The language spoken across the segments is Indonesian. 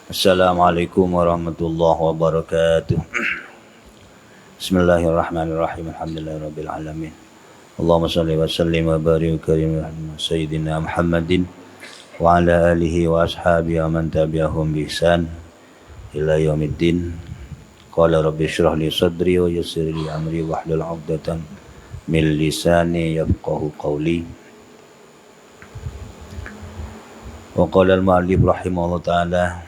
Assalamualaikum warahmatullahi wabarakatuh. Bismillahirrahmanirrahim. Alhamdulillahirabbil alamin. Allahumma shalli wa sallim wa barik wa karim ala sayyidina Muhammadin wa ala alihi wa ashabihi wa man tabi'ahum bi ihsan ila yaumiddin. Qala rabbi shrah li sadri wa yassir li amri wahlul 'uqdatam min lisani yafqahu qawli. Wa qala al-mu'allif rahimahullah ta'ala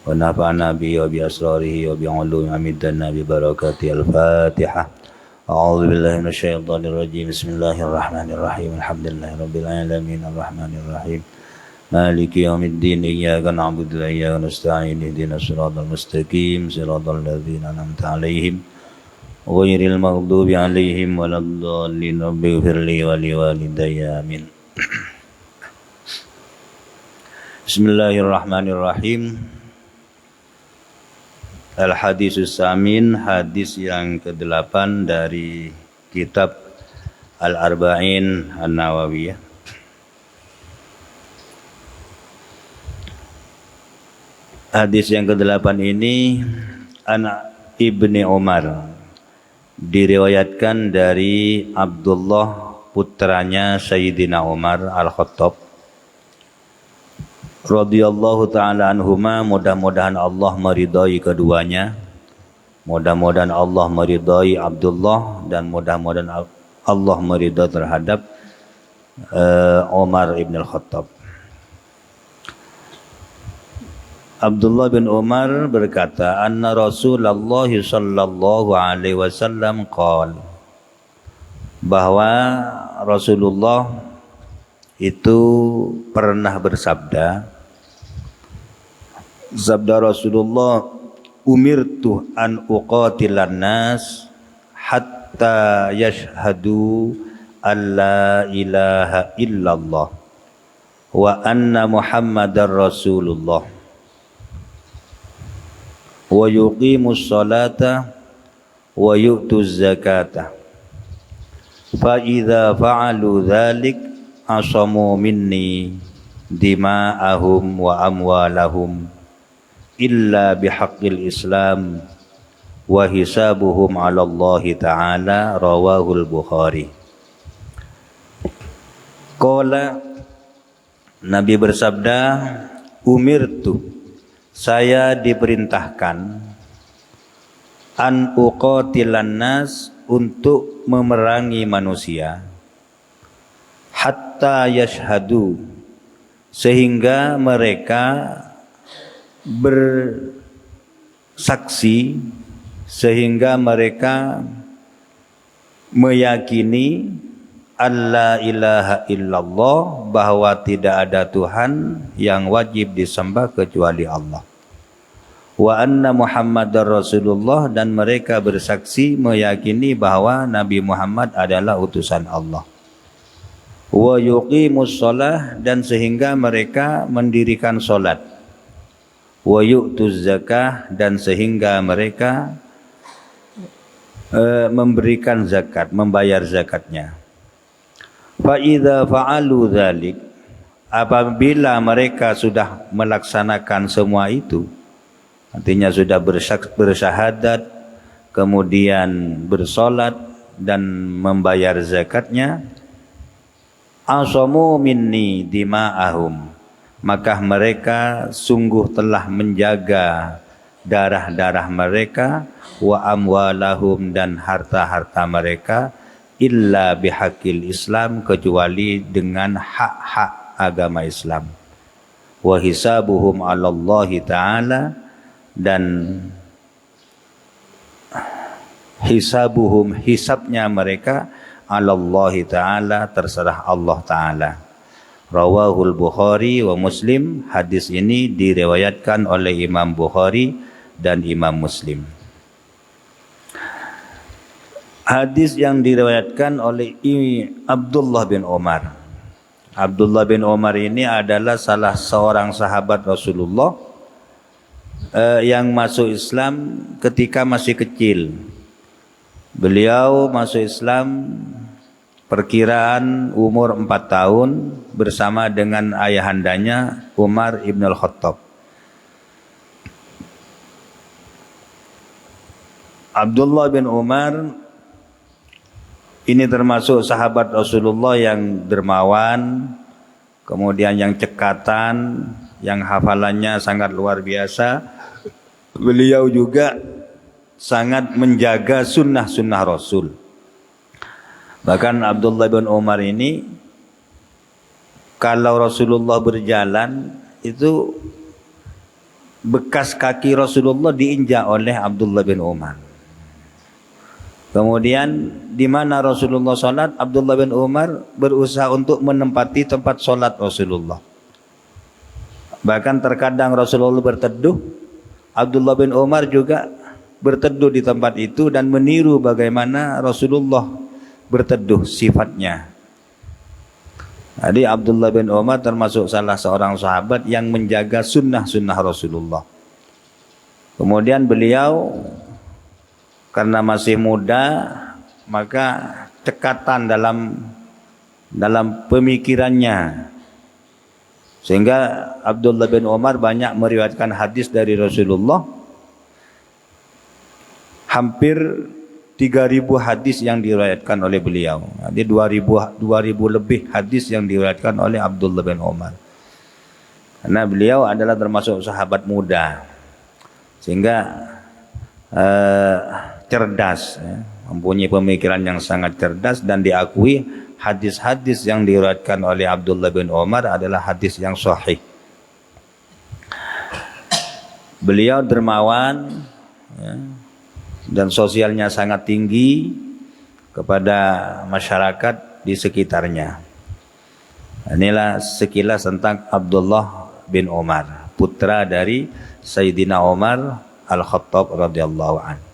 wa nafa'ana bi wa bi asrarihi wa bi 'ulumi amidana bi barakati al-Fatihah. A'udzu billahi minasyaitonir rajim. Bismillahirrahmanirrahim. Alhamdulillahirabbil alamin arrahmanir rahim. Maliki yaumiddin. Iyyaka na'budu wa iyyaka nasta'in. Ihdinas siratal mustaqim. Siratal ladzina an'amta 'alaihim ghairil maghdubi 'alaihim waladdallin. Rabbighfirli wa liwalidayya. Amin. Bismillahirrahmanirrahim. Al-Hadisus Samin, hadis yang ke-8 dari kitab Al-Arba'in An-Nawawiyah. Hadis yang ke-8 ini Ibni Umar, diriwayatkan dari Abdullah putranya Sayyidina Umar Al-Khattab radhiyallahu ta'ala anhuma. Mudah-mudahan Allah meridai keduanya. Mudah-mudahan Allah meridai Abdullah dan mudah-mudahan Allah meridai terhadap Umar ibn al-Khattab. Abdullah bin Umar berkata, anna Rasulullah sallallahu alaihi wasallam qala, bahwa Rasulullah itu pernah bersabda. Sabda Rasulullah, umirtu an uqatilan nas hatta yashhadu an la ilaha illallah wa anna Muhammadar Rasulullah wa yuqimus salata wa yu'tuz zakata fa idza fa'alu dzalik asamu minni dima'ahum wa amwalahum illa bihaqqil Islam wa hisabuhum 'ala Allah ta'ala. Rawahul Bukhari. Qala, Nabi bersabda, umirtu, saya diperintahkan, an uqatilan nas, untuk memerangi manusia, hatta yashhadu, sehingga mereka bersaksi, sehingga mereka meyakini alla ilaha illallah, bahwa tidak ada Tuhan yang wajib disembah kecuali Allah, wa anna Muhammadar Rasulullah, dan mereka bersaksi meyakini bahwa Nabi Muhammad adalah utusan Allah, wa yuqimus shalah, dan sehingga mereka mendirikan salat, wa yu'tuz zakah, dan sehingga mereka memberikan zakat, membayar zakatnya. Fa idza fa'alu dzalik, apabila mereka sudah melaksanakan semua itu, artinya sudah bersyahadat, kemudian bersolat dan membayar zakatnya, asamu minni dima'ahum, maka mereka sungguh telah menjaga darah-darah mereka, wa amwalahum, dan harta-harta mereka, illa bihaqqil Islam, kecuali dengan hak-hak agama Islam, wa hisabuhum 'ala Allah ta'ala, dan hisabuhum, hisabnya mereka, 'ala Allah ta'ala, terserah Allah ta'ala. Rawahul Bukhari wa Muslim. Hadis ini diriwayatkan oleh Imam Bukhari dan Imam Muslim. Hadis yang diriwayatkan oleh Abdullah bin Umar. Abdullah bin Umar ini adalah salah seorang sahabat Rasulullah yang masuk Islam ketika masih kecil. Beliau masuk Islam perkiraan umur 4 tahun bersama dengan ayahandanya Umar ibn al-Khattab. Abdullah bin Umar ini termasuk sahabat Rasulullah yang dermawan, kemudian yang cekatan, yang hafalannya sangat luar biasa. Beliau juga sangat menjaga sunnah-sunnah Rasul. Bahkan Abdullah bin Umar ini kalau Rasulullah berjalan itu bekas kaki Rasulullah diinjak oleh Abdullah bin Umar. Kemudian di mana Rasulullah sholat, Abdullah bin Umar berusaha untuk menempati tempat sholat Rasulullah. Bahkan terkadang Rasulullah berteduh, Abdullah bin Umar juga berteduh di tempat itu dan meniru bagaimana Rasulullah berteduh sifatnya. Jadi Abdullah bin Umar termasuk salah seorang sahabat yang menjaga sunnah-sunnah Rasulullah. Kemudian beliau karena masih muda, maka cekatan dalam pemikirannya, sehingga Abdullah bin Umar banyak meriwayatkan hadis dari Rasulullah. Hampir 3.000 hadis yang diriwayatkan oleh beliau. Jadi 2.000 lebih hadis yang diriwayatkan oleh Abdullah bin Umar. Karena beliau adalah termasuk sahabat muda, sehingga cerdas, mempunyai pemikiran yang sangat cerdas, dan diakui hadis-hadis yang diriwayatkan oleh Abdullah bin Umar adalah hadis yang sahih. Beliau dermawan, dan sosialnya sangat tinggi kepada masyarakat di sekitarnya. Inilah sekilas tentang Abdullah bin Umar, putra dari Sayyidina Umar al-Khattab radhiyallahu anhu.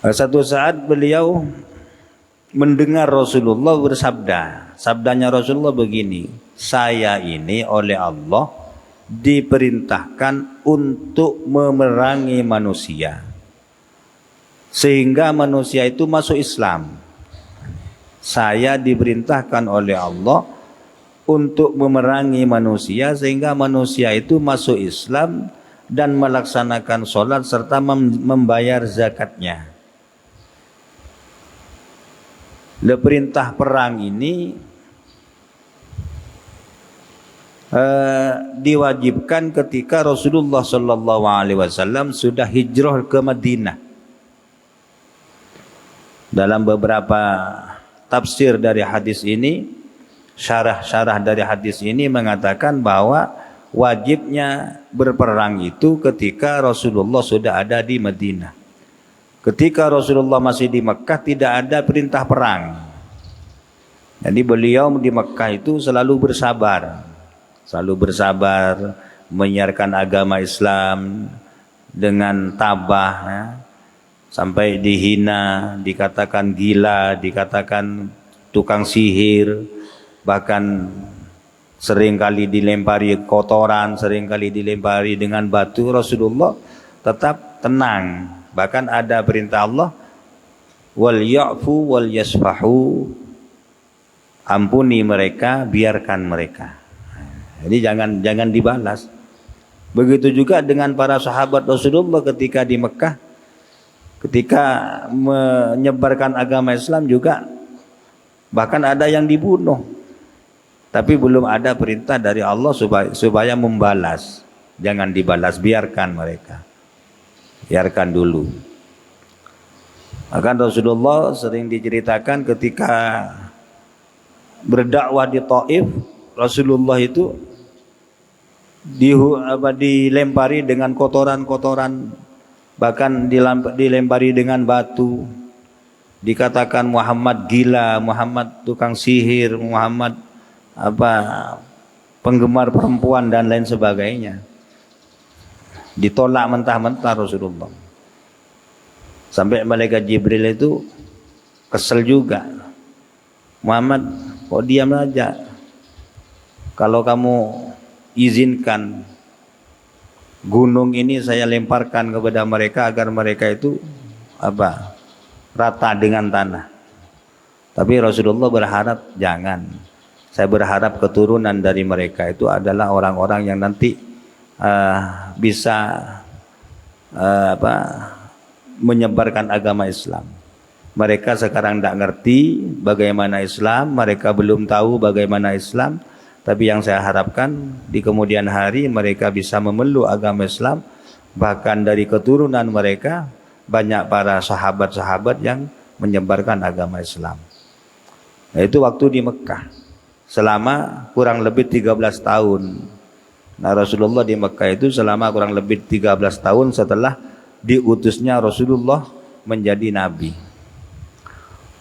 Satu saat beliau mendengar Rasulullah bersabda. Sabdanya Rasulullah begini, saya ini oleh Allah diperintahkan untuk memerangi manusia, sehingga manusia itu masuk Islam. Saya diperintahkan oleh Allah untuk memerangi manusia sehingga manusia itu masuk Islam dan melaksanakan sholat serta membayar zakatnya. Perintah perang ini diwajibkan ketika Rasulullah SAW sudah hijrah ke Madinah. Dalam beberapa tafsir dari hadis ini, syarah-syarah dari hadis ini mengatakan bahwa wajibnya berperang itu ketika Rasulullah sudah ada di Madinah. Ketika Rasulullah masih di Mekah tidak ada perintah perang. Jadi beliau di Mekah itu selalu bersabar menyiarkan agama Islam dengan tabah, ya. Sampai dihina, dikatakan gila, dikatakan tukang sihir, bahkan seringkali dilempari kotoran, seringkali dilempari dengan batu. Rasulullah tetap tenang. Bahkan ada perintah Allah, wal ya'fu wal yasfahu, ampuni mereka, biarkan mereka. Jadi jangan dibalas. Begitu juga dengan para sahabat Rasulullah ketika di Mekah, ketika menyebarkan agama Islam juga, bahkan ada yang dibunuh. Tapi belum ada perintah dari Allah supaya membalas. Jangan dibalas, biarkan mereka. Biarkan dulu. Akan Rasulullah sering diceritakan ketika berdakwah di Taif, Rasulullah itu dilempari dengan kotoran-kotoran, bahkan dilempari dengan batu. Dikatakan Muhammad gila, Muhammad tukang sihir, Muhammad penggemar perempuan dan lain sebagainya. Ditolak mentah-mentah Rasulullah. Sampai malaikat Jibril itu kesel juga. Muhammad, kok diam aja? Kalau kamu izinkan gunung ini saya lemparkan kepada mereka agar mereka itu rata dengan tanah. Tapi Rasulullah berharap jangan. Saya berharap keturunan dari mereka itu adalah orang-orang yang nanti bisa menyebarkan agama Islam. Mereka sekarang tidak ngerti bagaimana Islam, mereka belum tahu bagaimana Islam. Tapi yang saya harapkan di kemudian hari mereka bisa memeluk agama Islam. Bahkan dari keturunan mereka banyak para sahabat-sahabat yang menyebarkan agama Islam. Nah, itu waktu di Mekah selama kurang lebih 13 tahun. Nah, Rasulullah di Mekah itu selama kurang lebih 13 tahun setelah diutusnya Rasulullah menjadi nabi.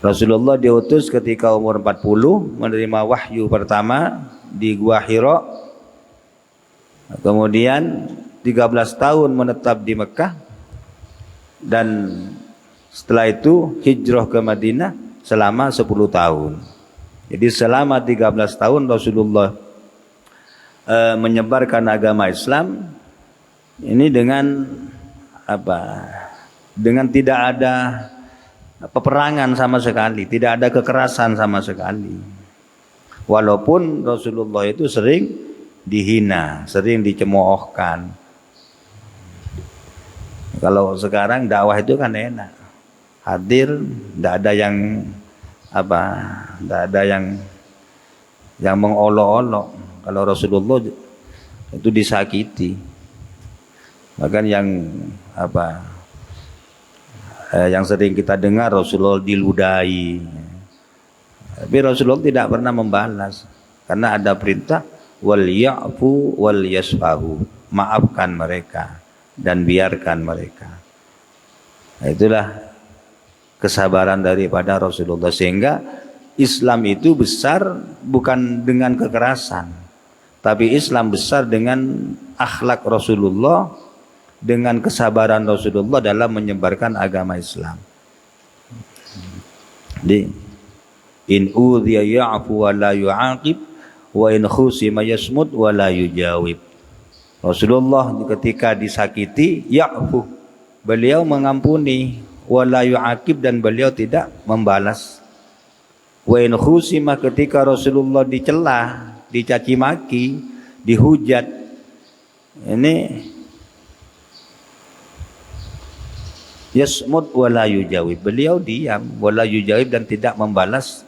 Rasulullah diutus ketika umur 40, menerima wahyu pertama di Gua Hira. Kemudian 13 tahun menetap di Mekah, dan setelah itu hijrah ke Madinah selama 10 tahun. Jadi selama 13 tahun Rasulullah menyebarkan agama Islam ini dengan dengan tidak ada peperangan sama sekali, tidak ada kekerasan sama sekali. Walaupun Rasulullah itu sering dihina, sering dicemoohkan. Kalau sekarang dakwah itu kan enak, hadir, tidak ada yang tidak ada yang mengolok-olok. Kalau Rasulullah itu disakiti, bahkan yang sering kita dengar Rasulullah diludahi. Tapi Rasulullah tidak pernah membalas, karena ada perintah wal ya'fu wal yasfahu, maafkan mereka dan biarkan mereka. Nah, itulah kesabaran daripada Rasulullah, sehingga Islam itu besar bukan dengan kekerasan, tapi Islam besar dengan akhlak Rasulullah, dengan kesabaran Rasulullah dalam menyebarkan agama Islam. Di in udhiya ya'fu wa la yu'aqib wa in khusima yasmut wa la yujawib. Rasulullah ketika disakiti ya'fu, beliau mengampuni, wa la yu'aqib, dan beliau tidak membalas. Wa in khusima, ketika Rasulullah dicela, dicaci maki, dihujat, ini yasmut wa la yujawib, beliau diam, wa la yujawib, dan tidak membalas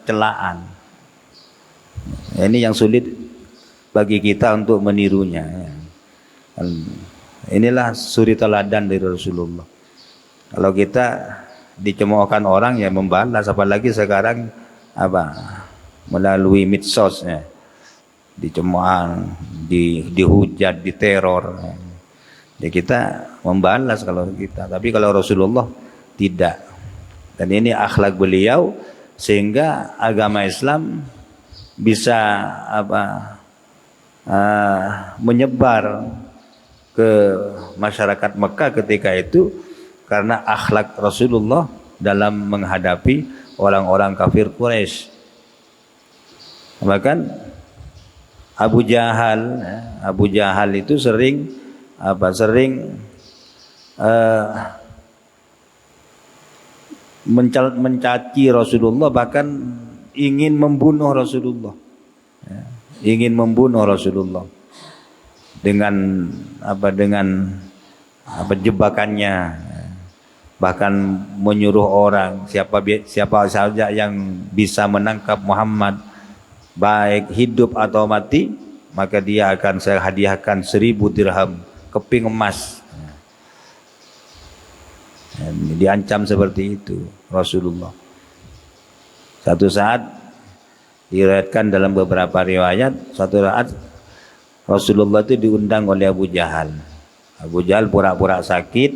celaan. Ini yang sulit bagi kita untuk menirunya. Inilah suri teladan dari Rasulullah. Kalau kita dicemoohkan orang ya membalas, apalagi sekarang melalui medsos ya, dicemoohan, dihujat, diteror. Ya kita membalas kalau kita, tapi kalau Rasulullah tidak. Dan ini akhlak beliau, sehingga agama Islam bisa menyebar ke masyarakat Mekah ketika itu karena akhlak Rasulullah dalam menghadapi orang-orang kafir Quraisy. Bahkan Abu Jahal itu sering mencaci Rasulullah, bahkan ingin membunuh Rasulullah. Ingin membunuh Rasulullah dengan jebakannya, bahkan menyuruh orang siapa saja yang bisa menangkap Muhammad, baik hidup atau mati, maka dia akan saya hadiahkan 1000 dirham, keping emas. Diancam seperti itu Rasulullah. Satu saat diriwayatkan dalam beberapa riwayat, suatu saat Rasulullah itu diundang oleh Abu Jahal. Abu Jahal pura-pura sakit,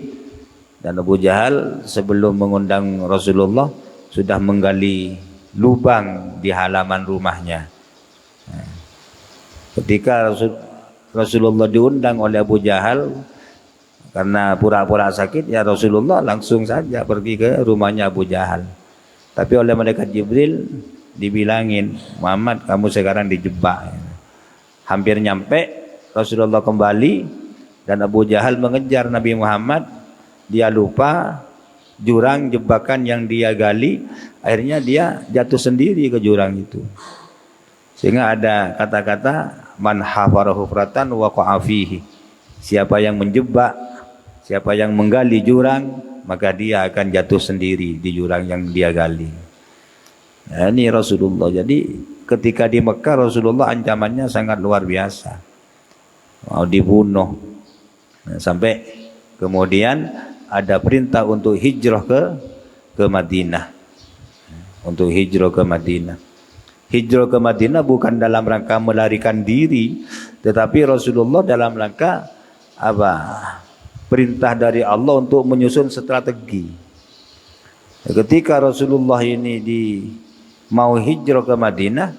dan Abu Jahal sebelum mengundang Rasulullah sudah menggali lubang di halaman rumahnya. Ketika Rasulullah diundang oleh Abu Jahal karena pura-pura sakit, ya Rasulullah langsung saja pergi ke rumahnya Abu Jahal. Tapi oleh malaikat Jibril dibilangin, Muhammad kamu sekarang dijebak. Hampir nyampe, Rasulullah kembali dan Abu Jahal mengejar Nabi Muhammad. Dia lupa jurang jebakan yang dia gali, akhirnya dia jatuh sendiri ke jurang itu. Sehingga ada kata-kata man hafara hufratan waqa'a fihi. Siapa yang menjebak, siapa yang menggali jurang, maka dia akan jatuh sendiri di jurang yang dia gali. Nah, ini Rasulullah. Jadi ketika di Mekah Rasulullah ancamannya sangat luar biasa. Mau dibunuh. Nah, sampai kemudian ada perintah untuk hijrah ke Madinah. Untuk hijrah ke Madinah. Hijrah ke Madinah bukan dalam rangka melarikan diri, tetapi Rasulullah dalam rangka apa? Perintah dari Allah untuk menyusun strategi. Ketika Rasulullah ini mau hijrah ke Madinah,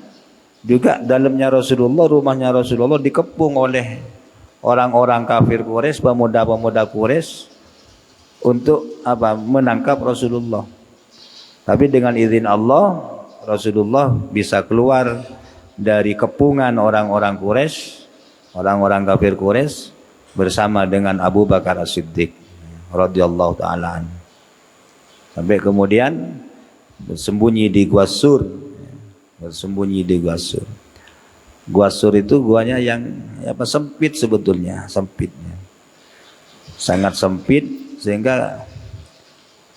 juga dalamnya Rasulullah, rumahnya Rasulullah dikepung oleh orang-orang kafir Quraisy, pemuda-pemuda Quraisy untuk apa? Menangkap Rasulullah. Tapi dengan izin Allah, Rasulullah bisa keluar dari kepungan orang-orang Quraisy, orang-orang kafir Quraisy bersama dengan Abu Bakar As-Siddiq radhiyallahu taala anhu. Sampai kemudian bersembunyi di Gua Sur. Bersembunyi di Gua Sur. Gua Sur itu guanya yang apa, sempit sebetulnya, sempitnya. Sangat sempit sehingga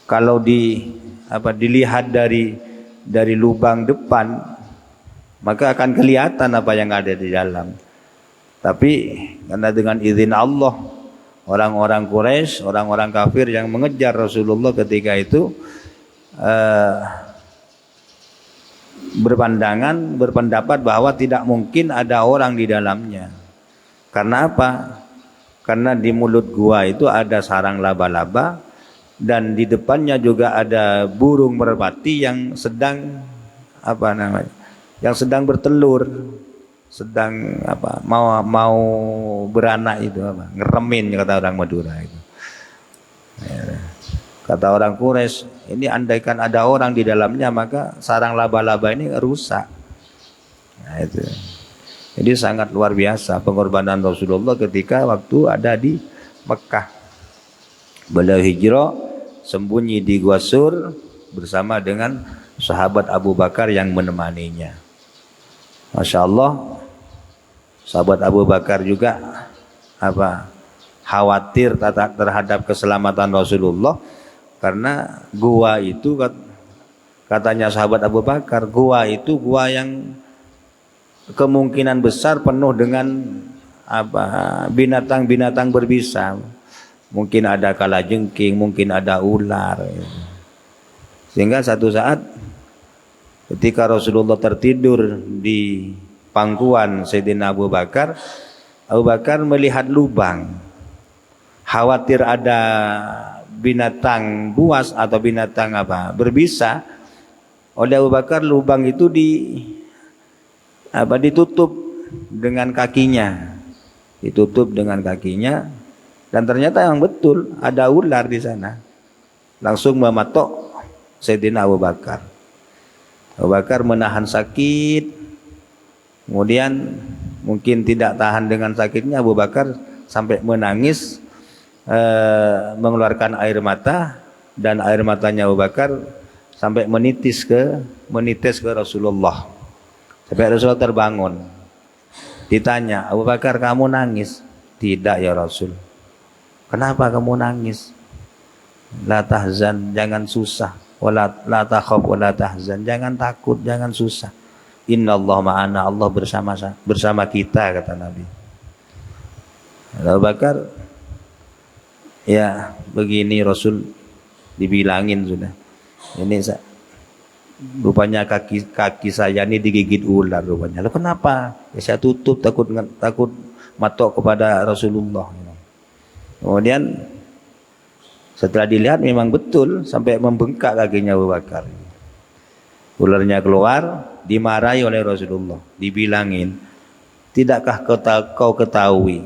kalau dilihat dari lubang depan maka akan kelihatan apa yang ada di dalam. Tapi karena dengan izin Allah, orang-orang Quraisy, orang-orang kafir yang mengejar Rasulullah ketika itu berpendapat bahwa tidak mungkin ada orang di dalamnya. Karena apa? Karena di mulut gua itu ada sarang laba-laba dan di depannya juga ada burung merpati yang sedang yang sedang bertelur, sedang mau beranak itu ngeremin kata orang Madura itu. Kata orang Quraisy, ini andaikan ada orang di dalamnya maka sarang laba-laba ini rusak. Nah, itu. Jadi sangat luar biasa pengorbanan Rasulullah ketika waktu ada di Mekah. Beliau hijrah sembunyi di Gua Sur bersama dengan sahabat Abu Bakar yang menemaninya. Masya Allah, sahabat Abu Bakar juga khawatir terhadap keselamatan Rasulullah karena gua itu katanya sahabat Abu Bakar, gua itu gua yang kemungkinan besar penuh dengan binatang-binatang berbisa. Mungkin ada kalajengking, mungkin ada ular. Sehingga satu saat ketika Rasulullah tertidur di pangkuan Sayyidina Abu Bakar melihat lubang. Khawatir ada binatang buas atau binatang berbisa. Oleh Abu Bakar lubang itu ditutup dengan kakinya. Ditutup dengan kakinya. Dan ternyata yang betul ada ular di sana. Langsung mematok Sayyidina Abu Bakar. Abu Bakar menahan sakit. Kemudian mungkin tidak tahan dengan sakitnya, Abu Bakar sampai menangis, mengeluarkan air mata, dan air matanya Abu Bakar sampai menitis ke Rasulullah. Sampai Rasulullah terbangun. Ditanya, Abu Bakar kamu nangis? Tidak ya Rasul. Kenapa kamu nangis? La tahzan, jangan susah. La takhaf wa la tahzan, jangan takut, jangan susah. Innallaha ma'ana, Allah bersama kita, kata Nabi. Abu Bakar, ya begini Rasul, dibilangin sudah. Ini rupanya kaki saya ini digigit ular rupanya. Lalu kenapa? Ya, saya tutup takut matok kepada Rasulullah. Kemudian setelah dilihat memang betul sampai membengkak kakinya Abu Bakar. Ularnya keluar, dimarahi oleh Rasulullah, dibilangin, tidakkah kau ketahui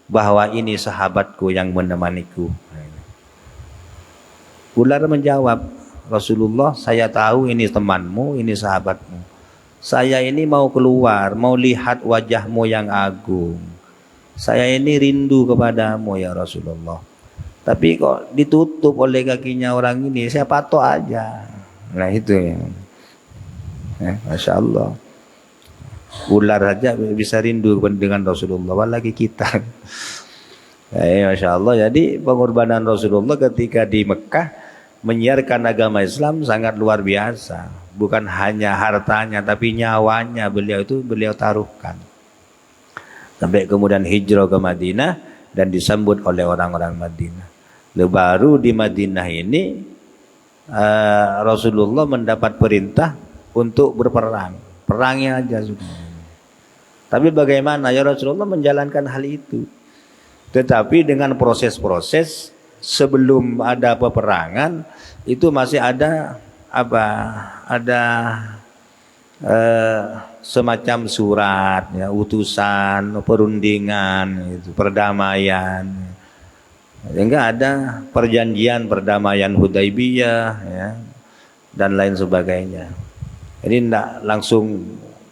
bahwa ini sahabatku yang menemaniku? Ular menjawab, Rasulullah, saya tahu ini temanmu, ini sahabatmu. Saya ini mau keluar, mau lihat wajahmu yang agung. Saya ini rindu kepadamu ya Rasulullah. Tapi kok ditutup oleh kakinya orang ini, saya patok aja. Nah itu ya. Masya Allah. Ular saja bisa rindu dengan Rasulullah, apalagi kita. Masya Allah. Jadi pengorbanan Rasulullah ketika di Mekah menyiarkan agama Islam sangat luar biasa. Bukan hanya hartanya, tapi nyawanya beliau taruhkan. Sampai kemudian hijrah ke Madinah dan disambut oleh orang-orang Madinah. Baru di Madinah ini Rasulullah mendapat perintah untuk berperang. Perangnya aja sudah. Tapi bagaimana ya Rasulullah menjalankan hal itu? Tetapi dengan proses-proses sebelum ada peperangan itu masih ada semacam surat, ya, utusan, perundingan, itu, perdamaian. Sehingga ada perdamaian Hudaibiyah, ya, dan lain sebagainya. Jadi tidak langsung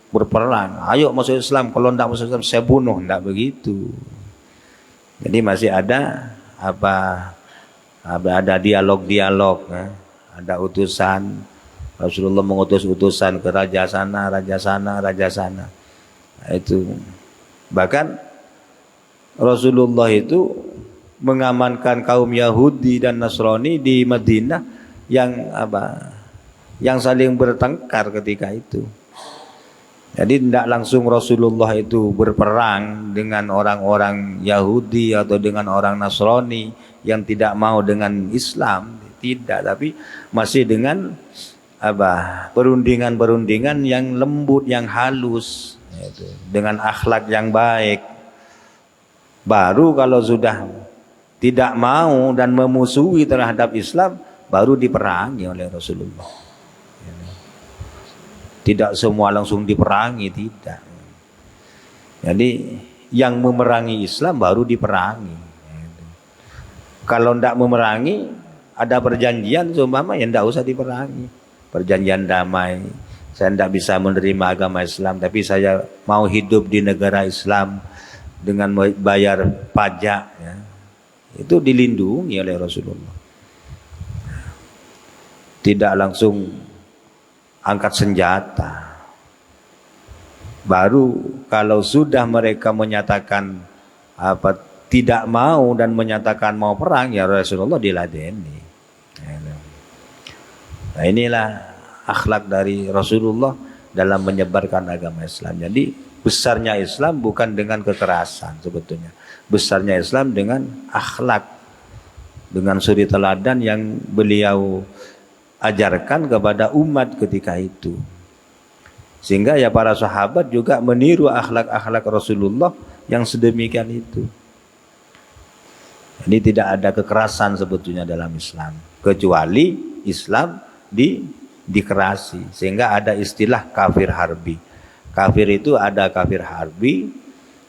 berperang. Ayo masuk Islam, kalau tidak masuk Islam saya bunuh, tidak begitu. Jadi masih ada ada dialog-dialog, ya. Ada utusan. Rasulullah mengutus utusan ke raja sana, raja sana, raja sana. Nah, itu bahkan Rasulullah itu mengamankan kaum Yahudi dan Nasrani di Madinah yang saling bertengkar ketika itu. Jadi tidak langsung Rasulullah itu berperang dengan orang-orang Yahudi atau dengan orang Nasrani yang tidak mau dengan Islam, tidak, tapi masih dengan perundingan yang lembut, yang halus, dengan akhlak yang baik. Baru kalau sudah tidak mau dan memusuhi terhadap Islam, baru diperangi oleh Rasulullah. Tidak semua langsung diperangi, tidak. Jadi yang memerangi Islam baru diperangi. Kalau tidak memerangi, ada perjanjian seumpama, ya tidak usah diperangi. Perjanjian damai, saya tidak bisa menerima agama Islam, tapi saya mau hidup di negara Islam dengan bayar pajak, ya. Itu dilindungi oleh Rasulullah. Tidak langsung angkat senjata. Baru kalau sudah mereka menyatakan tidak mau dan menyatakan mau perang, ya Rasulullah diladeni. Nah, inilah akhlak dari Rasulullah dalam menyebarkan agama Islam. Jadi besarnya Islam bukan dengan kekerasan sebetulnya. Besarnya Islam dengan akhlak, dengan suri teladan yang beliau ajarkan kepada umat ketika itu. Sehingga ya para sahabat juga meniru akhlak-akhlak Rasulullah yang sedemikian itu. Jadi tidak ada kekerasan sebetulnya dalam Islam, kecuali Islam dikerasi, sehingga ada istilah kafir harbi. Kafir itu ada kafir harbi,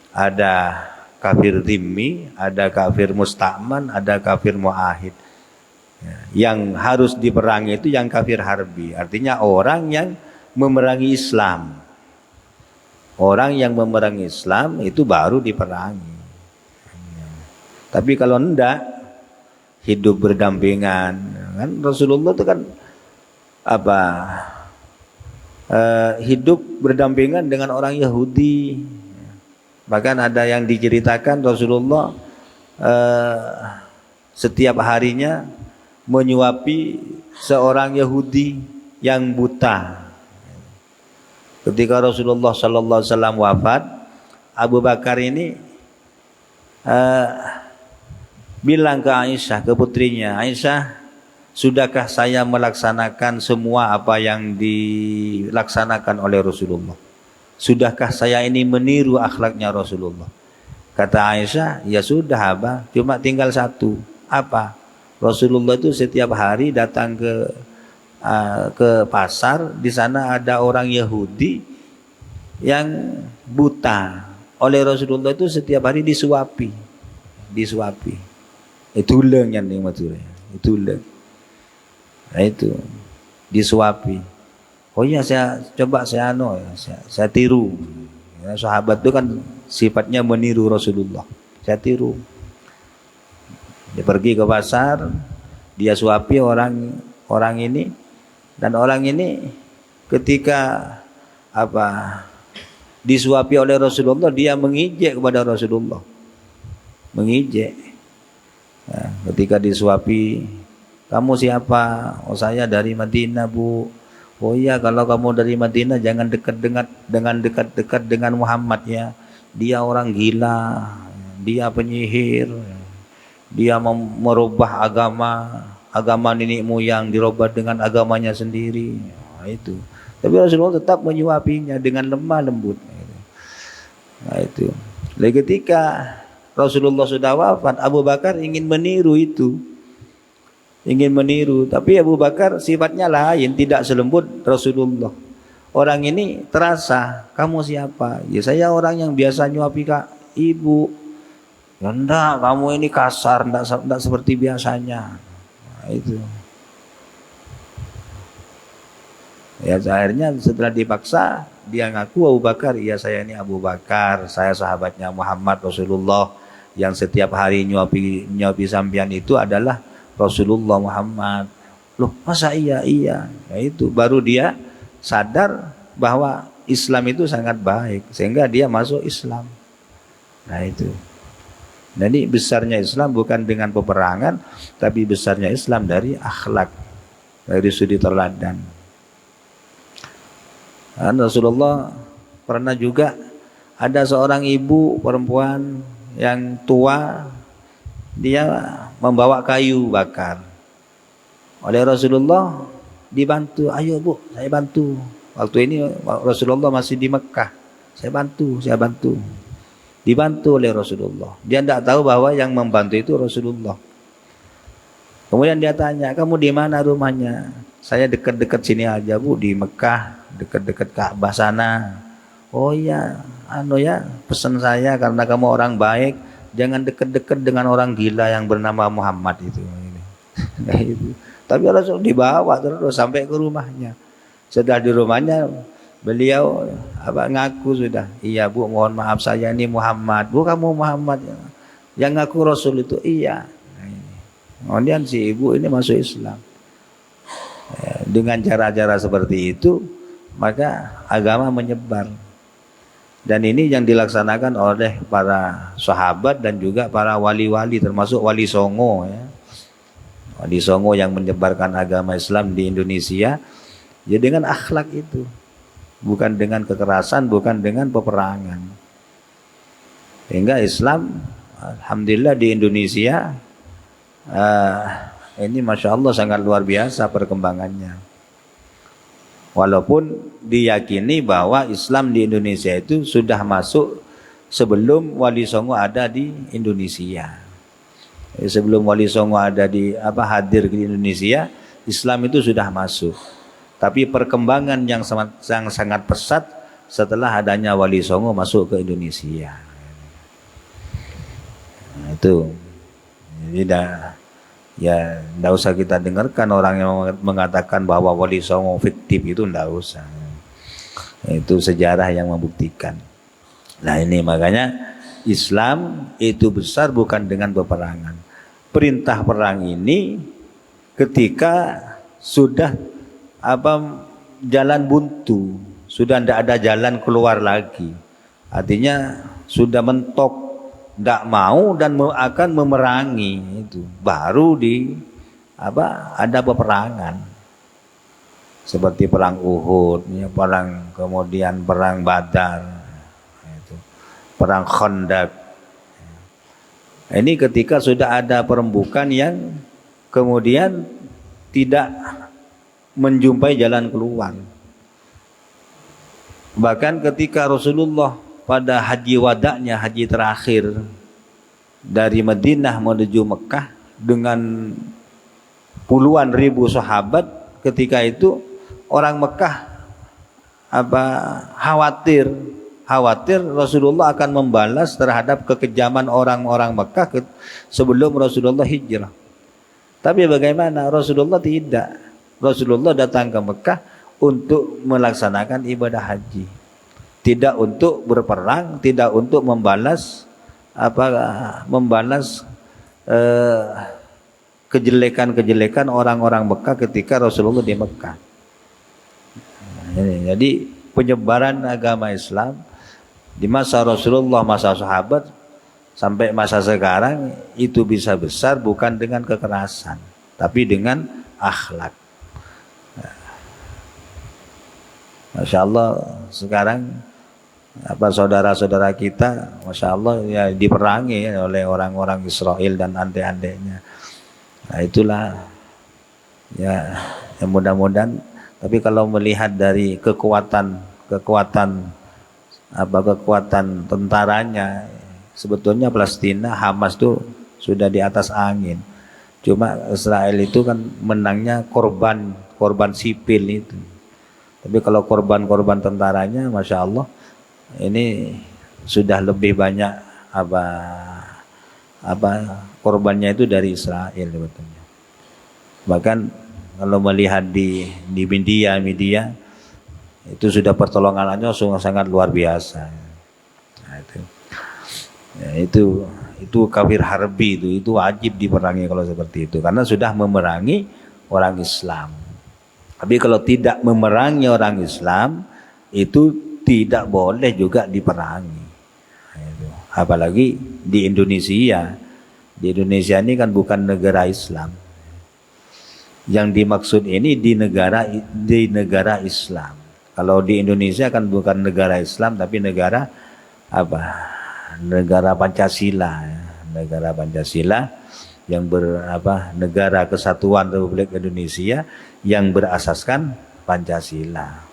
ada kafir dhimmi, ada kafir musta'man, ada kafir mu'ahid. Yang harus diperangi itu yang kafir harbi, artinya orang yang memerangi Islam. Orang yang memerangi Islam itu baru diperangi. Tapi kalau enggak, hidup berdampingan, kan Rasulullah itu kan hidup berdampingan dengan orang Yahudi. Bahkan ada yang diceritakan Rasulullah setiap harinya menyuapi seorang Yahudi yang buta. Ketika Rasulullah sallallahu alaihi wasallam wafat, Abu Bakar ini bilang ke Aisyah, ke putrinya, Aisyah, sudahkah saya melaksanakan semua apa yang dilaksanakan oleh Rasulullah? Sudahkah saya ini meniru akhlaknya Rasulullah? Kata Aisyah, ya sudah Abah, cuma tinggal satu. Apa? Rasulullah itu setiap hari datang ke pasar, di sana ada orang Yahudi yang buta. Oleh Rasulullah itu setiap hari disuapi. Itu leng yang dimaksudnya. Itu leng. Nah itu disuapi. Oh iya, saya tiru. Ya, sahabat itu kan sifatnya meniru Rasulullah. Saya tiru. Dia pergi ke pasar, dia suapi orang ini, dan orang ini ketika disuapi oleh Rasulullah, dia mengijek kepada Rasulullah, mengijek. Ya, ketika disuapi, kamu siapa? Oh, saya dari Madinah, Bu. Oh iya, kalau kamu dari Madinah jangan dekat-dekat dengan Muhammad ya. Dia orang gila, dia penyihir, dia merubah agama nenek moyang, dirubah dengan agamanya sendiri. Nah, itu. Tapi Rasulullah tetap menyuapinya dengan lemah lembut. Nah, itu. Lalu ketika Rasulullah sudah wafat, Abu Bakar ingin meniru itu. Ingin meniru, tapi Abu Bakar sifatnya lain, tidak selembut Rasulullah. Orang ini terasa, kamu siapa? Ya saya orang yang biasa nyuapi kak ibu. Ya enggak, kamu ini kasar, enggak seperti biasanya. Nah, itu. Ya akhirnya setelah dipaksa, dia ngaku Abu Bakar, iya saya ini Abu Bakar, saya sahabatnya Muhammad Rasulullah yang setiap hari nyuapi sampean itu adalah Rasulullah Muhammad. Loh, masa iya? Nah, itu baru dia sadar bahwa Islam itu sangat baik sehingga dia masuk Islam. Nah, itu. Jadi besarnya Islam bukan dengan peperangan, tapi besarnya Islam dari akhlak, dari sudi teladan. Dan Rasulullah pernah juga ada seorang ibu perempuan yang tua, dia membawa kayu bakar. Oleh Rasulullah dibantu, ayo Bu, saya bantu. Waktu ini Rasulullah masih di Mekah. Saya bantu. Dibantu oleh Rasulullah. Dia tidak tahu bahwa yang membantu itu Rasulullah. Kemudian dia tanya, kamu di mana rumahnya? Saya dekat-dekat sini aja Bu, di Mekah, dekat-dekat Ka'bah sana. Oh iya, pesan saya karena kamu orang baik, jangan dekat-dekat dengan orang gila yang bernama Muhammad itu. Nah, itu. Tapi Rasul dibawa terus sampai ke rumahnya. Setelah di rumahnya beliau ngaku sudah. Iya Bu, mohon maaf saya ini Muhammad. Bu, kamu Muhammad. Yang ngaku Rasul itu iya. Kemudian si ibu ini masuk Islam. Ya, dengan cara-cara seperti itu maka agama menyebar. Dan ini yang dilaksanakan oleh para sahabat dan juga para wali-wali, termasuk Wali Songo ya. Wali Songo yang menyebarkan agama Islam di Indonesia ya dengan akhlak itu. Bukan dengan kekerasan, bukan dengan peperangan. Sehingga Islam alhamdulillah di Indonesia ini Masya Allah sangat luar biasa perkembangannya. Walaupun diyakini bahwa Islam di Indonesia itu sudah masuk sebelum Wali Songo ada di Indonesia. Sebelum Wali Songo ada hadir di Indonesia, Islam itu sudah masuk. Tapi perkembangan yang sangat pesat setelah adanya Wali Songo masuk ke Indonesia. Nah, itu. Jadi tidak usah kita dengarkan orang yang mengatakan bahwa Wali Songo fiktif, itu tidak usah. Itu sejarah yang membuktikan. Nah ini makanya Islam itu besar bukan dengan peperangan. Perintah perang ini ketika sudah jalan buntu, sudah tidak ada jalan keluar lagi. Artinya sudah mentok, tidak mau dan akan memerangi, itu baru ada peperangan seperti perang Uhud, kemudian perang Badar, itu perang Khandaq. Ini ketika sudah ada perembukan yang kemudian tidak menjumpai jalan keluar. Bahkan ketika Rasulullah pada haji wadaknya, haji terakhir dari Madinah menuju Mekah dengan puluhan ribu sahabat, ketika itu orang Mekah khawatir Rasulullah akan membalas terhadap kekejaman orang-orang Mekah sebelum Rasulullah hijrah. Tapi bagaimana? Rasulullah tidak. Rasulullah datang ke Mekah untuk melaksanakan ibadah haji. Tidak untuk berperang, tidak untuk membalas eh, kejelekan-kejelekan orang-orang Mekah ketika Rasulullah di Mekah. Jadi penyebaran agama Islam di masa Rasulullah, masa sahabat sampai masa sekarang itu bisa besar bukan dengan kekerasan, tapi dengan akhlak. Masya Allah sekarang saudara-saudara kita, Masya Allah ya diperangi ya, oleh orang-orang Israel dan ande-andenya. Nah itulah ya, mudah-mudahan. Tapi kalau melihat dari kekuatan tentaranya, sebetulnya Palestina, Hamas tuh sudah di atas angin. Cuma Israel itu kan menangnya korban sipil itu. Tapi kalau korban tentaranya, Masya Allah, ini sudah lebih banyak korbannya itu dari Israel sebetulnya. Bahkan kalau melihat di media itu sudah pertolongannya sungguh sangat luar biasa. Nah, itu kafir harbi itu wajib diperangi kalau seperti itu, karena sudah memerangi orang Islam. Tapi kalau tidak memerangi orang Islam itu tidak boleh juga diperangi. Apalagi di Indonesia. Di Indonesia ini kan bukan negara Islam. Yang dimaksud ini di negara Islam. Kalau di Indonesia kan bukan negara Islam tapi negara negara Pancasila, negara Pancasila yang negara kesatuan Republik Indonesia yang berasaskan Pancasila.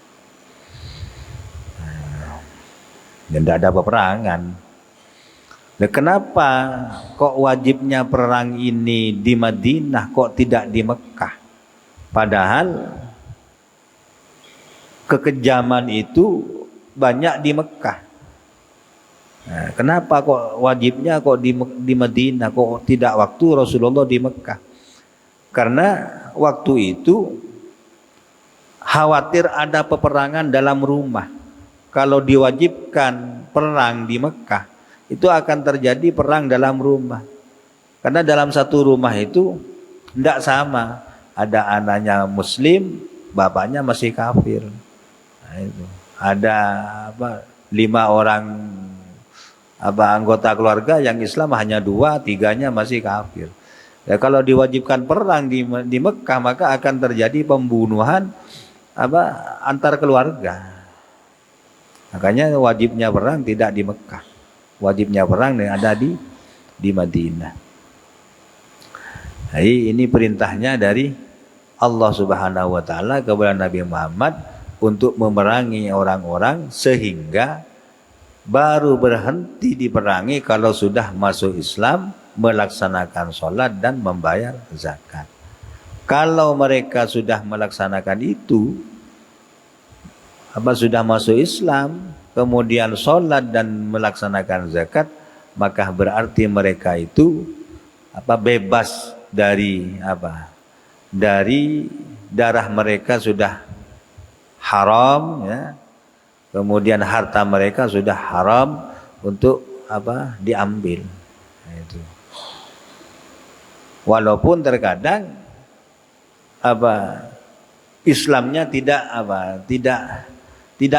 Dan tidak ada peperangan. Nah, kenapa kok wajibnya perang ini di Madinah, kok tidak di Mekah? Padahal kekejaman itu banyak di Mekah. Nah, kenapa kok wajibnya kok di Madinah, kok tidak waktu Rasulullah di Mekah? Karena waktu itu khawatir ada peperangan dalam rumah. Kalau diwajibkan perang di Mekah, itu akan terjadi perang dalam rumah. Karena dalam satu rumah itu tidak sama. Ada anaknya Muslim, bapaknya masih kafir. Nah, itu. Ada 5 orang anggota keluarga yang Islam hanya 2, 3-nya masih kafir. Ya, kalau diwajibkan perang di Mekah, maka akan terjadi pembunuhan antar keluarga. Makanya wajibnya perang tidak di Mekah. Wajibnya perang ada di Madinah. Jadi ini perintahnya dari Allah Subhanahu wa taala kepada Nabi Muhammad untuk memerangi orang-orang sehingga baru berhenti diperangi kalau sudah masuk Islam, melaksanakan sholat dan membayar zakat. Kalau mereka sudah melaksanakan itu, sudah masuk Islam, kemudian sholat dan melaksanakan zakat, maka berarti mereka itu bebas dari dari darah mereka sudah haram, ya. Kemudian harta mereka sudah haram untuk diambil. Nah, itu. Walaupun terkadang Islamnya tidak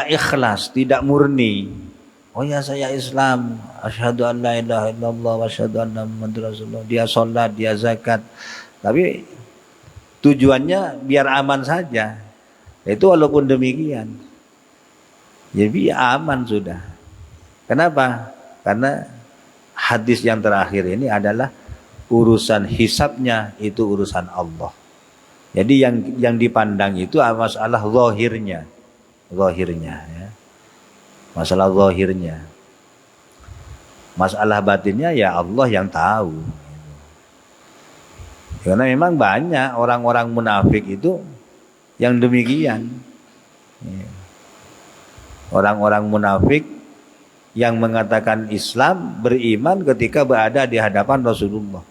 ikhlas, tidak murni. Oh ya, saya Islam, asyhadu an la ilaha illallah wa asyhadu anna muhammadar rasulullah. Dia sholat, dia zakat. Tapi tujuannya biar aman saja. Itu walaupun demikian, jadi aman sudah. Kenapa? Karena hadis yang terakhir ini adalah urusan hisabnya itu urusan Allah. Jadi yang dipandang itu masalah zahirnya. Ya. Masalah zahirnya. Masalah batinnya ya Allah yang tahu. Karena memang banyak orang-orang munafik itu yang demikian. Orang-orang munafik yang mengatakan Islam, beriman ketika berada di hadapan Rasulullah.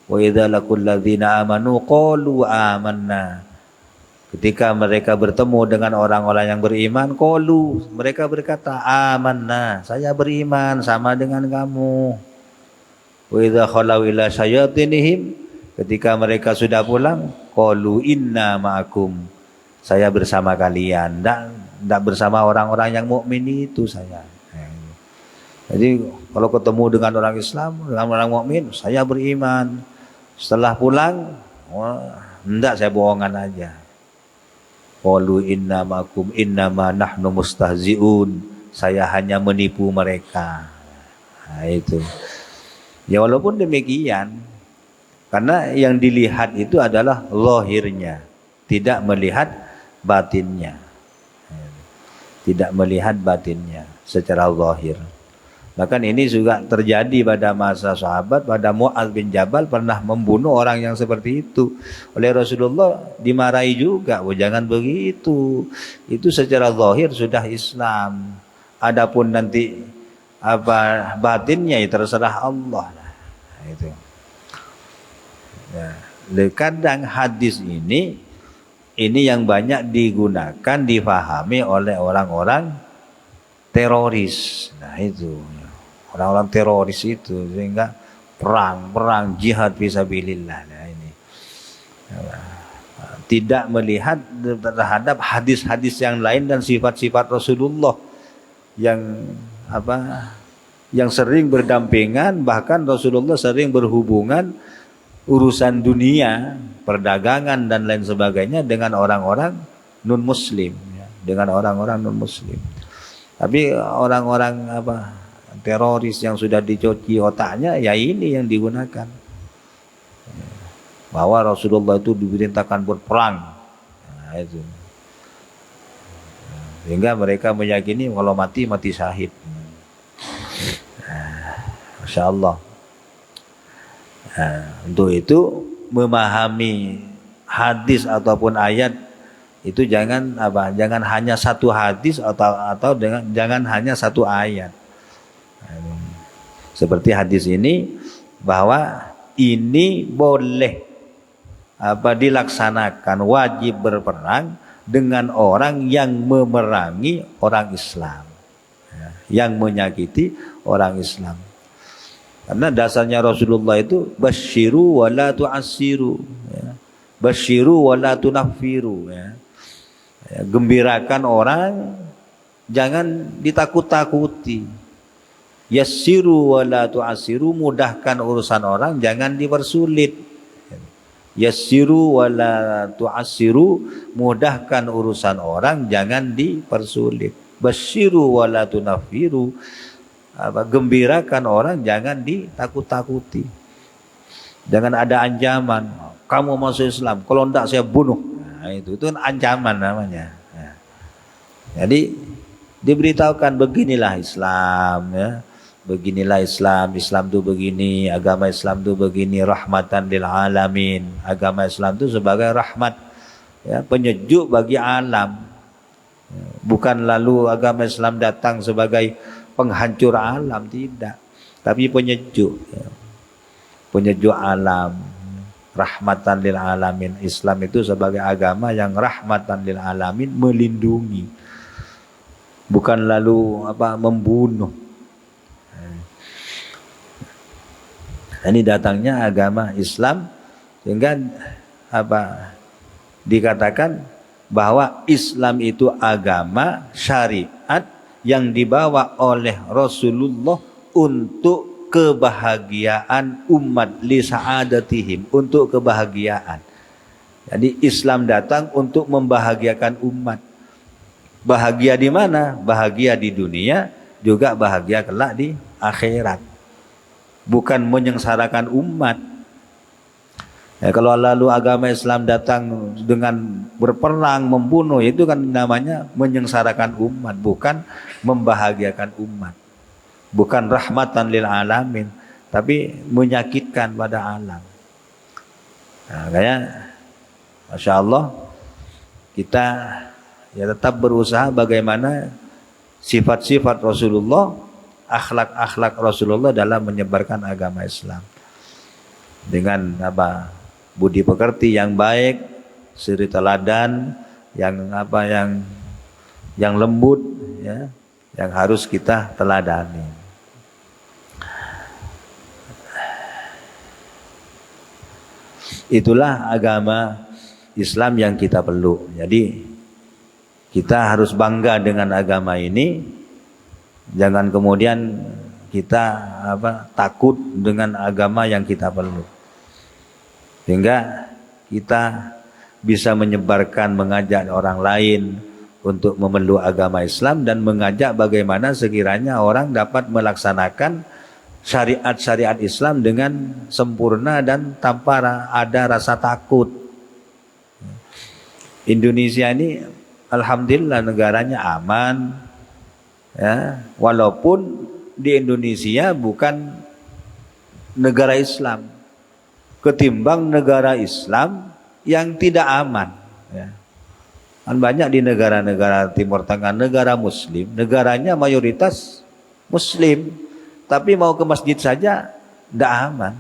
Wa idza laqul ladzina amanu qalu amanna. Ketika mereka bertemu dengan orang-orang yang beriman, mereka berkata, amanna, saya beriman sama dengan kamu. Wa idza khalau ila syayatinihim, ketika mereka sudah pulang, qalu inna ma'akum, saya bersama kalian, tidak bersama orang-orang yang mukmin itu saya. Jadi kalau ketemu dengan orang Islam, dengan orang mukmin, saya beriman. Setelah pulang, enggak, saya bohongan aja. Qalu inna ma'akum innama nahnu mustahzi'un, saya hanya menipu mereka. Nah, itu. Ya walaupun demikian, karena yang dilihat itu adalah zahirnya, tidak melihat batinnya. Tidak melihat batinnya secara zahir. Bahkan ini juga terjadi pada masa sahabat, pada Mu'adz bin Jabal pernah membunuh orang yang seperti itu. Oleh Rasulullah dimarahi juga, oh jangan begitu. Itu secara zahir sudah Islam. Adapun nanti apa batinnya ya terserah Allah. Nah, itu. Ya, kadang hadis ini yang banyak digunakan, difahami oleh orang-orang teroris. Nah itu. Orang-orang teroris itu sehingga perang jihad fisabilillah. Nah ini tidak melihat terhadap hadis-hadis yang lain dan sifat-sifat Rasulullah yang yang sering berdampingan, bahkan Rasulullah sering berhubungan urusan dunia, perdagangan dan lain sebagainya dengan orang-orang non muslim, ya, dengan orang-orang non muslim. Tapi orang-orang teroris yang sudah dicuci otaknya, ya ini yang digunakan. Bahwa Rasulullah itu diperintahkan berperang. Nah, itu. Sehingga mereka meyakini kalau mati syahid. Masya Allah. Nah, untuk itu memahami hadis ataupun ayat itu jangan hanya satu hadis atau jangan hanya satu ayat. Seperti hadis ini, bahwa ini boleh dilaksanakan, wajib berperang dengan orang yang memerangi orang Islam, yang menyakiti orang Islam. Karena dasarnya Rasulullah itu basyiru wa la tu'assiru, ya. Basyiru wa la tunaffiru, ya. Ya, gembirakan orang, jangan ditakut-takuti. Yassiru wa la tu'assiru, mudahkan urusan orang, jangan dipersulit. Yassiru wa la tu'assiru, mudahkan urusan orang, jangan dipersulit. Basyiru wa la tunaffiru, gembirakan orang, jangan ditakut-takuti. Jangan ada ancaman, kamu masuk Islam, kalau enggak saya bunuh. Nah, itu kan ancaman namanya. Nah, jadi diberitahukan beginilah Islam, ya. Beginilah Islam itu begini, agama Islam itu begini, rahmatan lil alamin. Agama Islam itu sebagai rahmat, ya, penyejuk bagi alam. Bukan lalu agama Islam datang sebagai penghancur alam, tidak, tapi penyejuk, ya. Penyejuk alam, rahmatan lil alamin. Islam itu sebagai agama yang rahmatan lil alamin, melindungi, bukan lalu membunuh. Ini datangnya agama Islam, sehingga dikatakan bahwa Islam itu agama syariat yang dibawa oleh Rasulullah untuk kebahagiaan umat, li sa'adatihim, untuk kebahagiaan. Jadi Islam datang untuk membahagiakan umat. Bahagia di mana? Bahagia di dunia, juga bahagia kelak di akhirat. Bukan menyengsarakan umat. Ya, kalau lalu agama Islam datang dengan berperang, membunuh, itu kan namanya menyengsarakan umat, bukan membahagiakan umat. Bukan rahmatan lil alamin, tapi menyakitkan pada alam. Nah, kayak Masya Allah, kita ya tetap berusaha bagaimana sifat-sifat Rasulullah, akhlak-akhlak Rasulullah dalam menyebarkan agama Islam. Dengan budi pekerti yang baik, suri teladan yang lembut, ya, yang harus kita teladani. Itulah agama Islam yang kita peluk. Jadi kita harus bangga dengan agama ini. Jangan kemudian kita takut dengan agama yang kita peluk. Sehingga kita bisa menyebarkan, mengajak orang lain untuk memeluk agama Islam dan mengajak bagaimana sekiranya orang dapat melaksanakan syariat-syariat Islam dengan sempurna dan tanpa ada rasa takut. Indonesia ini alhamdulillah negaranya aman, ya, walaupun di Indonesia bukan negara Islam, ketimbang negara Islam yang tidak aman, ya. Kan banyak di negara-negara Timur Tengah, negara Muslim, negaranya mayoritas Muslim, tapi mau ke masjid saja tidak aman.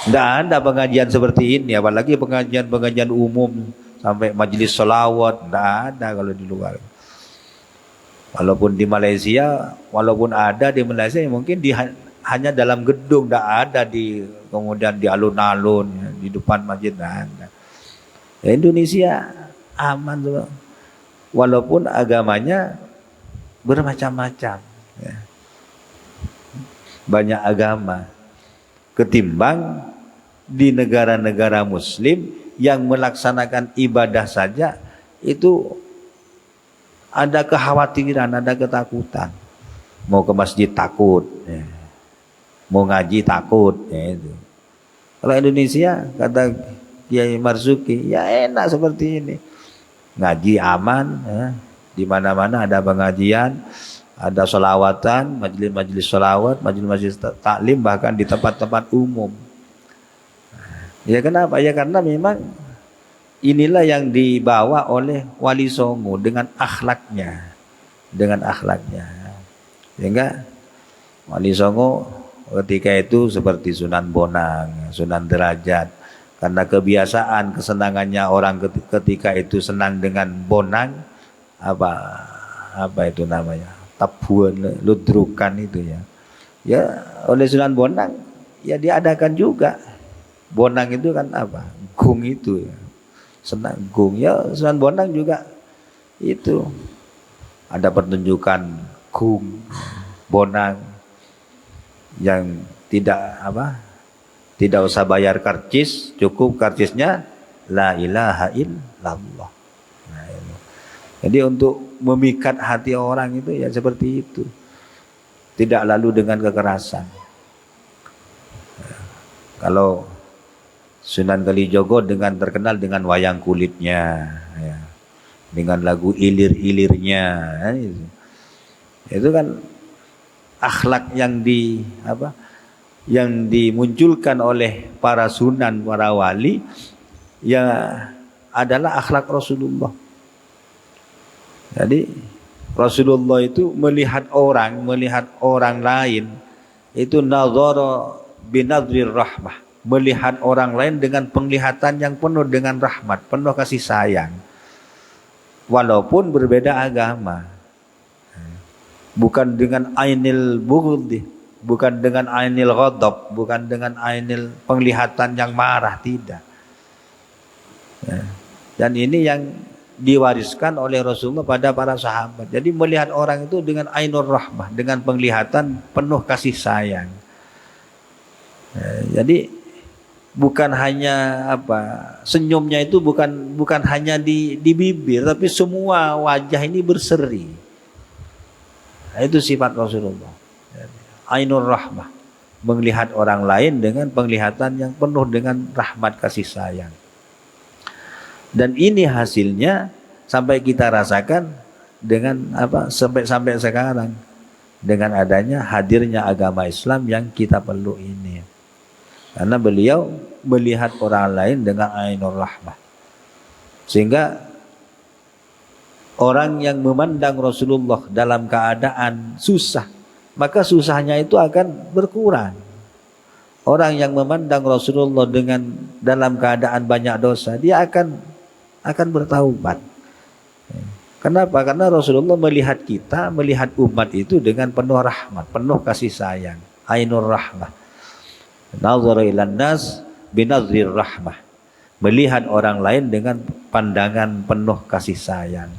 Tidak ada pengajian seperti ini, apalagi pengajian umum sampai majelis sholawat, tidak ada kalau di luar. Walaupun di Malaysia, walaupun ada di Malaysia, mungkin hanya dalam gedung, tidak ada kemudian di alun-alun, ya, di depan masjid, tidak ada. Ya, Indonesia aman, walaupun agamanya bermacam-macam, ya. Banyak agama, ketimbang di negara-negara Muslim yang melaksanakan ibadah saja itu ada kekhawatiran, ada ketakutan. Mau ke masjid takut, ya. Mau ngaji takut, ya itu. Kalau Indonesia kata Kiai Marzuki, ya enak seperti ini, ngaji aman, ya. Di mana-mana ada pengajian, ada sholawatan, majelis-majelis sholawat, majelis-majelis taklim, bahkan di tempat-tempat umum. Ya kenapa? Ya karena memang inilah yang dibawa oleh Wali Songo dengan akhlaknya, Sehingga Wali Songo ketika itu seperti Sunan Bonang, Sunan Derajat, karena kebiasaan kesenangannya orang ketika itu senang dengan Bonang, apa itu namanya, tabuan, ludrukan itu ya. Ya oleh Sunan Bonang ya diadakan juga. Bonang itu kan gung itu ya. Senang gung ya, Sunan Bonang juga itu ada pertunjukan gung Bonang yang tidak usah bayar karcis, cukup karcisnya la ilaha illallah. Nah, itu. Jadi untuk memikat hati orang itu ya seperti itu, tidak lalu dengan kekerasan. Kalau Sunan Kalijogo terkenal dengan wayang kulitnya, ya, dengan lagu ilir-ilirnya, ya, itu kan akhlak yang dimunculkan oleh para sunan, para wali, ya adalah akhlak Rasulullah. Jadi Rasulullah itu melihat orang lain itu nazara binadrir rahmah, melihat orang lain dengan penglihatan yang penuh dengan rahmat, penuh kasih sayang, walaupun berbeda agama. Bukan dengan ainil bughdi, bukan dengan ainil ghadab, bukan dengan ainil penglihatan yang marah, tidak. Dan ini yang diwariskan oleh Rasulullah pada para sahabat. Jadi melihat orang itu dengan ainur rahmah, dengan penglihatan penuh kasih sayang. Jadi bukan hanya senyumnya itu bukan hanya di bibir, tapi semua wajah ini berseri. Itu sifat Rasulullah. Ainur rahmah, melihat orang lain dengan penglihatan yang penuh dengan rahmat kasih sayang. Dan ini hasilnya sampai kita rasakan dengan sampai sekarang, dengan adanya hadirnya agama Islam yang kita peluk ini. Karena beliau melihat orang lain dengan ainur rahmah. Sehingga orang yang memandang Rasulullah dalam keadaan susah, maka susahnya itu akan berkurang. Orang yang memandang Rasulullah dalam keadaan banyak dosa, dia akan bertaubat. Kenapa? Karena Rasulullah melihat kita, melihat umat itu dengan penuh rahmat, penuh kasih sayang, ainur rahmah. Nazara ilan nas binadhrir rahmah, melihat orang lain dengan pandangan penuh kasih sayang,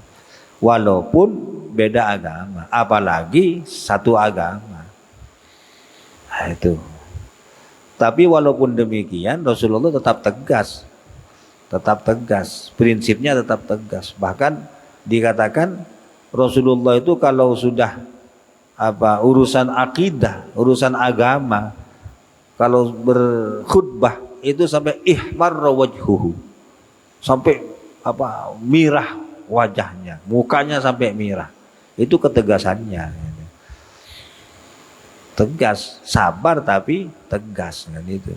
walaupun beda agama, apalagi satu agama. Nah, itu. Tapi walaupun demikian Rasulullah tetap tegas, prinsipnya tetap tegas. Bahkan dikatakan Rasulullah itu kalau sudah urusan akidah, urusan agama, kalau berkhutbah itu sampai ihmarra wajhuhu, sampai mirah wajahnya, mukanya sampai mirah. Itu ketegasannya. Tegas, sabar tapi tegas kan itu.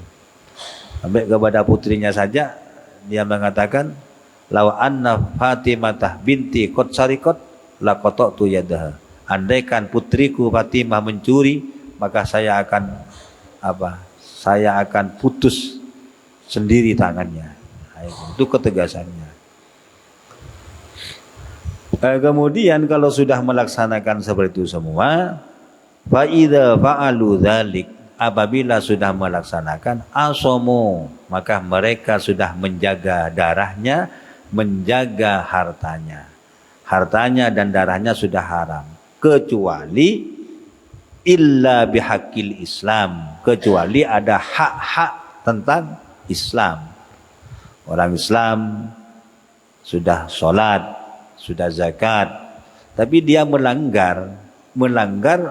Sampai kepada putrinya saja dia mengatakan, law anna Fatimah binti qad sarikot laqata'tu yadaha. Andaikan putriku Fatimah mencuri, maka saya akan putus sendiri tangannya. Itu ketegasannya. Kemudian kalau sudah melaksanakan seperti itu semua, fa idza fa'alu dzalik, apabila sudah melaksanakan asomu, maka mereka sudah menjaga darahnya, menjaga hartanya dan darahnya sudah haram, kecuali illa bihaqil Islam, kecuali ada hak-hak tentang Islam. Orang Islam sudah sholat, sudah zakat, tapi dia melanggar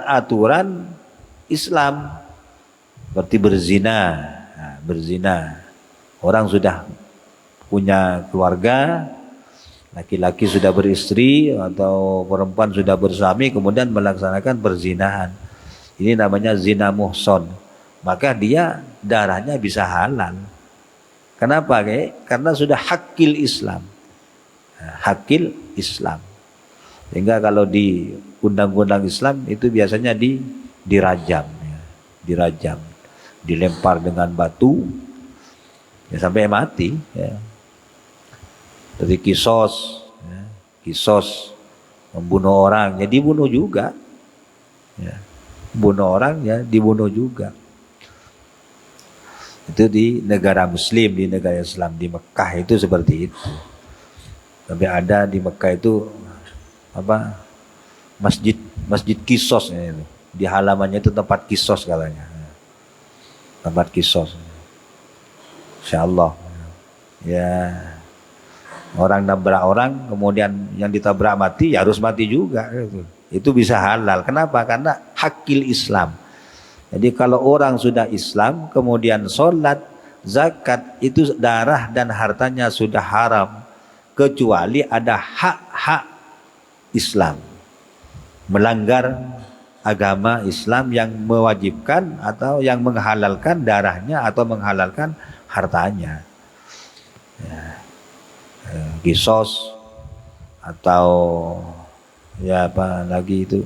aturan Islam, seperti berzina. Nah, berzina, orang sudah punya keluarga, laki-laki sudah beristri atau perempuan sudah bersuami, kemudian melaksanakan perzinahan. Ini namanya zina muhson. Maka dia darahnya bisa halal. Kenapa? Karena sudah hakil Islam. Hakil Islam. Sehingga kalau di undang-undang Islam itu biasanya dirajam. Dirajam. Dilempar dengan batu ya, sampai mati. Ya. Dari kisos membunuh orang, ya dibunuh juga. Ya. Bunuh orang ya dibunuh juga. Itu di negara Muslim, di negara Islam, di Mekah itu seperti itu. Tapi ada di Mekah itu masjid kisos ya, itu. Di halamannya itu tempat kisos katanya. Tempat kisos. Insyaallah. Ya. Orang nabrak orang, kemudian yang ditabrak mati, ya harus mati juga. Itu bisa halal. Kenapa? Karena hakil Islam. Jadi kalau orang sudah Islam, kemudian sholat, zakat, itu darah dan hartanya sudah haram. Kecuali ada hak-hak Islam. Melanggar agama Islam yang mewajibkan atau yang menghalalkan darahnya atau menghalalkan hartanya. Ya. Kisos atau ya apa lagi itu,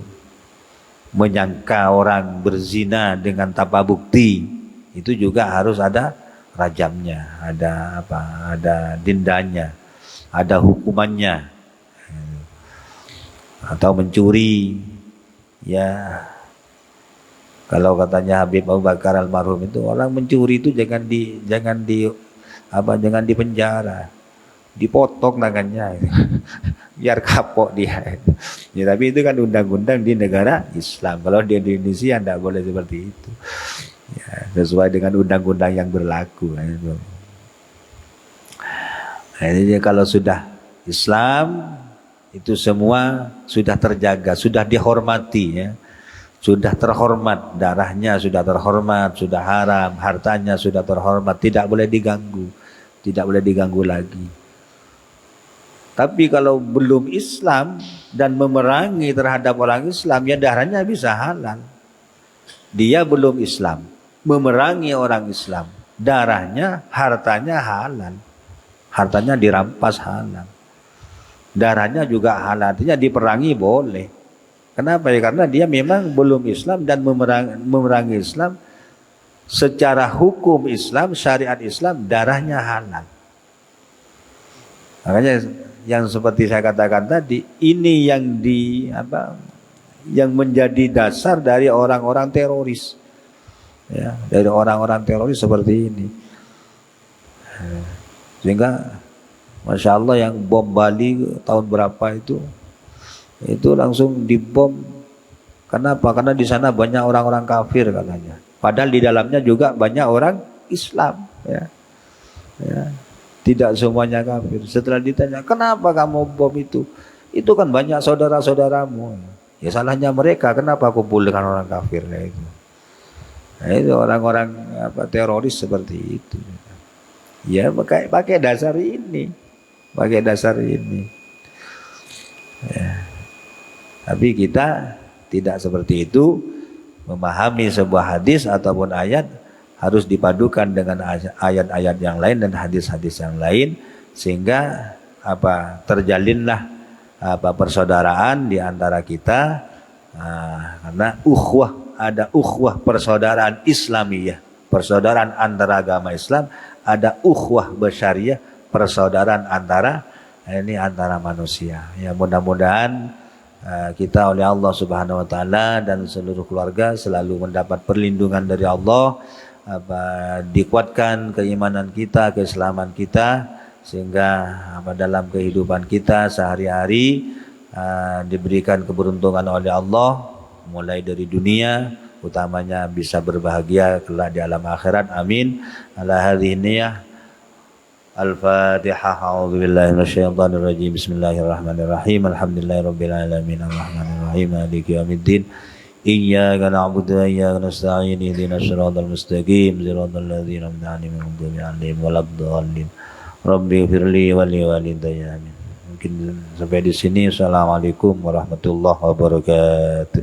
menyangka orang berzina dengan tanpa bukti, itu juga harus ada rajamnya, ada dendanya, ada hukumannya. Atau mencuri, ya kalau katanya Habib Abu Bakar almarhum itu, orang mencuri itu jangan di penjara, dipotong tangannya biar kapok dia. Ya, tapi itu kan undang-undang di negara Islam. Kalau di Indonesia tidak boleh seperti itu. Ya, sesuai dengan undang-undang yang berlaku. Jadi kalau sudah Islam, itu semua sudah terjaga, sudah dihormati, ya. Sudah terhormat, darahnya sudah terhormat, sudah haram, hartanya sudah terhormat, tidak boleh diganggu, tidak boleh diganggu lagi. Tapi kalau belum Islam dan memerangi terhadap orang Islam, ya darahnya bisa halal. Dia belum Islam, memerangi orang Islam, darahnya, hartanya halal. Hartanya dirampas halal. Darahnya juga halal, artinya diperangi boleh. Kenapa? Ya karena dia memang belum Islam dan memerangi Islam. Secara hukum Islam, syariat Islam, darahnya halal. Makanya yang seperti saya katakan tadi, ini yang menjadi dasar dari orang-orang teroris. Ya, dari orang-orang teroris seperti ini. Sehingga Masya Allah yang bom Bali tahun berapa itu langsung dibom. Kenapa? Karena di sana banyak orang-orang kafir katanya. Padahal di dalamnya juga banyak orang Islam. Ya. Ya. Tidak semuanya kafir. Setelah ditanya, kenapa kamu bom itu? Itu kan banyak saudara-saudaramu. Ya salahnya mereka. Kenapa kumpul dengan orang kafir? Ya, itu. Nah, itu orang-orang teroris seperti itu. Ya pakai dasar ini. Pakai dasar ini. Ya. Tapi kita tidak seperti itu. Memahami sebuah hadis ataupun ayat harus dipadukan dengan ayat-ayat yang lain dan hadis-hadis yang lain, sehingga terjalinlah persaudaraan di antara kita. Karena ada ukhuwah persaudaraan Islamiyah, persaudaraan antara agama Islam, ada ukhuwah basyariyah, persaudaraan antara manusia. Ya, mudah-mudahan kita oleh Allah Subhanahu wa taala dan seluruh keluarga selalu mendapat perlindungan dari Allah, dikuatkan keimanan kita, keislaman kita, sehingga dalam kehidupan kita sehari-hari diberikan keberuntungan oleh Allah, mulai dari dunia, utamanya bisa berbahagia kelak di alam akhirat. Amin. Ala hadhihi niyah. Al-Fatihah. A'udzubillahi minasyaitonir rajim. Bismillahirrahmanirrahim. Alhamdulillahirabbil alamin. Arrahmanirrahim. Maliki yaumiddin. Iyyaka na'budu wa iyyaka nasta'in. Ihdinas siratal mustaqim. Siratal ladzina an'amta 'alaihim waladdallin. Rabbi firli wa li walidayya. Amin. Mungkin sampai di sini. Assalamualaikum warahmatullahi wabarakatuh.